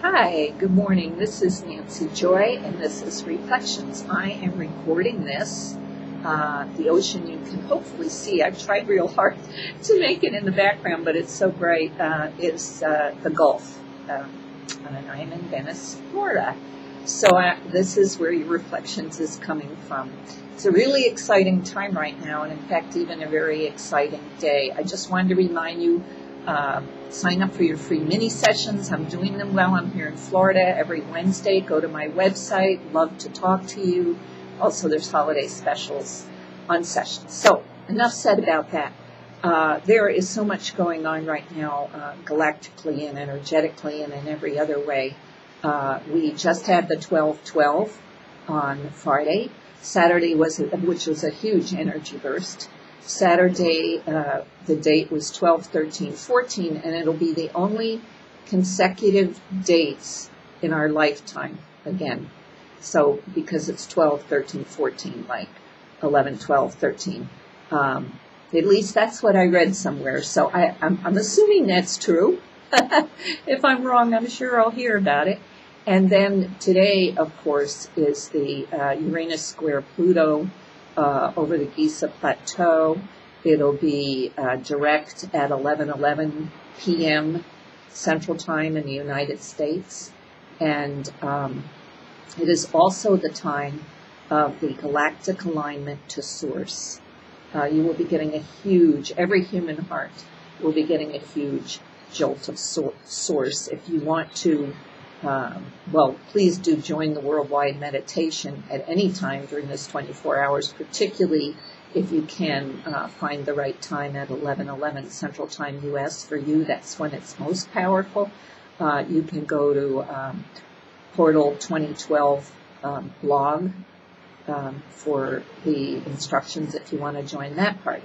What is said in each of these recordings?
Hi, good morning. This is Nancy Joy, and this is Reflections. I am recording this. The ocean you can hopefully see. I've tried real hard to make it in the background, but it's so bright. It's the Gulf. And I am in Venice, Florida. So this is where your Reflections is coming from. It's a really exciting time right now, and in fact, even a very exciting day. I just wanted to remind you, sign up for your free mini sessions. I'm doing them while I'm here in Florida every Wednesday. Go to my website. Love to talk to you. Also, there's holiday specials on sessions. So enough said about that. There is so much going on right now, galactically and energetically and in every other way. We just had the 12-12 on Friday. Saturday which was a huge energy burst. Saturday, the date was 12-13-14, and it'll be the only consecutive dates in our lifetime again. So, because it's 12-13-14, like 11-12-13. At least that's what I read somewhere. So I'm assuming that's true. If I'm wrong, I'm sure I'll hear about it. And then today, of course, is the Uranus square Pluto over the Giza plateau. It'll be direct at 11:11 p.m. Central Time in the United States. And it is also the time of the galactic alignment to Source. You will be getting every human heart will be getting a huge jolt of Source. If you want to, please do join the worldwide meditation at any time during this 24 hours, particularly if you can find the right time at 11:11 Central Time U.S. for you. That's when it's most powerful. You can go to Portal 2012 blog for the instructions if you want to join that part.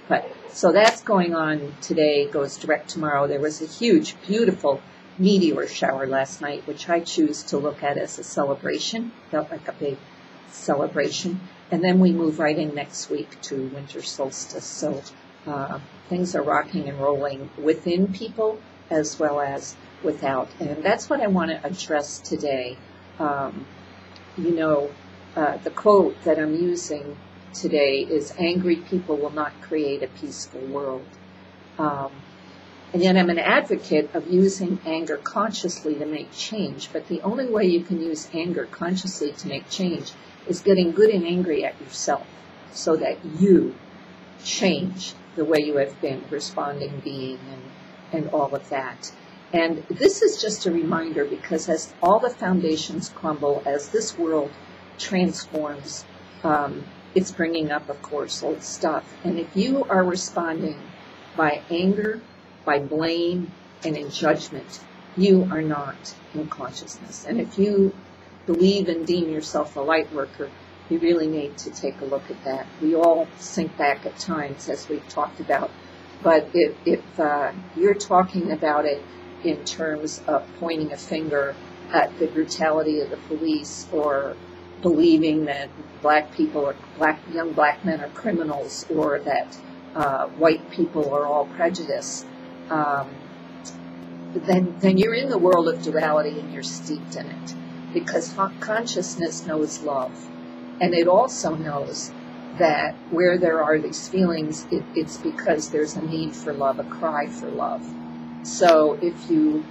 So that's going on today, goes direct tomorrow. There was a huge, beautiful meteor shower last night, which I choose to look at as a celebration. Felt like a big celebration. And then we move right in next week to winter solstice. So things are rocking and rolling within people as well as without. And that's what I want to address today. The quote that I'm using today is, angry people will not create a peaceful world. And yet I'm an advocate of using anger consciously to make change. But the only way you can use anger consciously to make change is getting good and angry at yourself so that you change the way you have been responding, being, and all of that. And this is just a reminder, because as all the foundations crumble, as this world transforms, it's bringing up, of course, old stuff. And if you are responding by anger, by blame, and in judgment, you are not in consciousness. And if you believe and deem yourself a light worker, you really need to take a look at that. We all sink back at times, as we've talked about. But if you're talking about it in terms of pointing a finger at the brutality of the police, or believing that young black men are criminals, or that white people are all prejudiced, then you're in the world of duality and you're steeped in it. Because consciousness knows love. And it also knows that where there are these feelings, it's because there's a need for love, a cry for love. So if you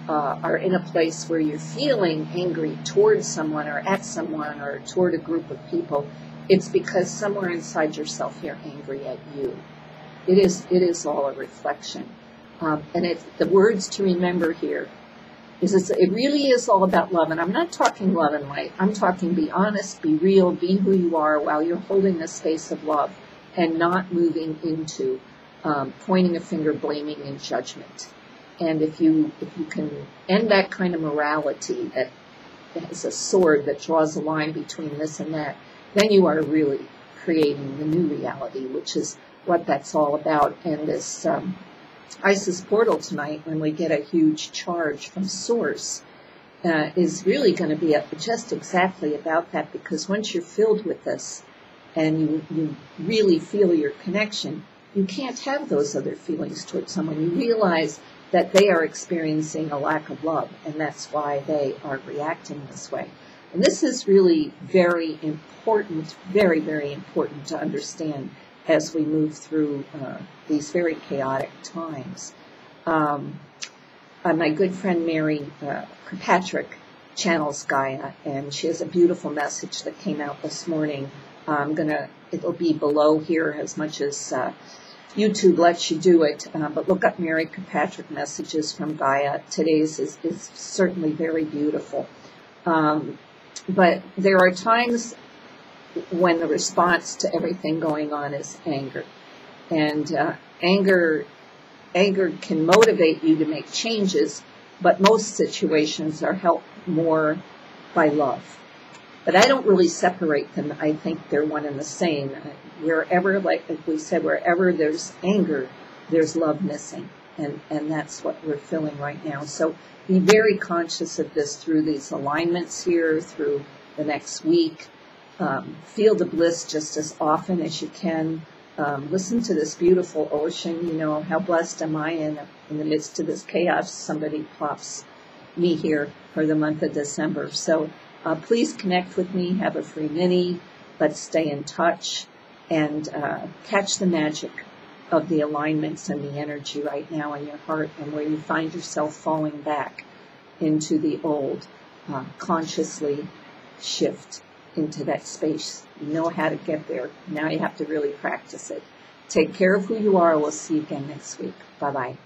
are in a place where you're feeling angry towards someone or at someone or toward a group of people, it's because somewhere inside yourself you're angry at you. It is all a reflection. And the words to remember here is it really is all about love. And I'm not talking love and light. I'm talking be honest, be real, be who you are while you're holding the space of love and not moving into pointing a finger, blaming, and judgment. And if you can end that kind of morality that has a sword that draws a line between this and that, then you are really creating the new reality, which is what that's all about. And this Isis portal tonight, when we get a huge charge from Source, is really going to be just exactly about that. Because once you're filled with this and you really feel your connection, you can't have those other feelings towards someone. You realize that they are experiencing a lack of love, and that's why they are reacting this way. And this is really very important, very, very important to understand as we move through these very chaotic times. My good friend Mary Kirkpatrick channels Gaia, and she has a beautiful message that came out this morning. It'll be below here as much as YouTube lets you do it, but look up Mary Kirkpatrick messages from Gaia. Today's is certainly very beautiful. But there are times when the response to everything going on is anger. And anger can motivate you to make changes, but most situations are helped more by love. But I don't really separate them. I think they're one and the same. Wherever, like we said, wherever there's anger, there's love missing. And that's what we're feeling right now. So be very conscious of this through these alignments here, through the next week. Feel the bliss just as often as you can. Listen to this beautiful ocean. You know, how blessed am I in the midst of this chaos. Somebody pops me here for the month of December. So please connect with me. Have a free mini. Let's stay in touch and catch the magic of the alignments and the energy right now in your heart, and where you find yourself falling back into the old. Consciously shift into that space. You know how to get there. Now you have to really practice it. Take care of who you are. We'll see you again next week. Bye-bye.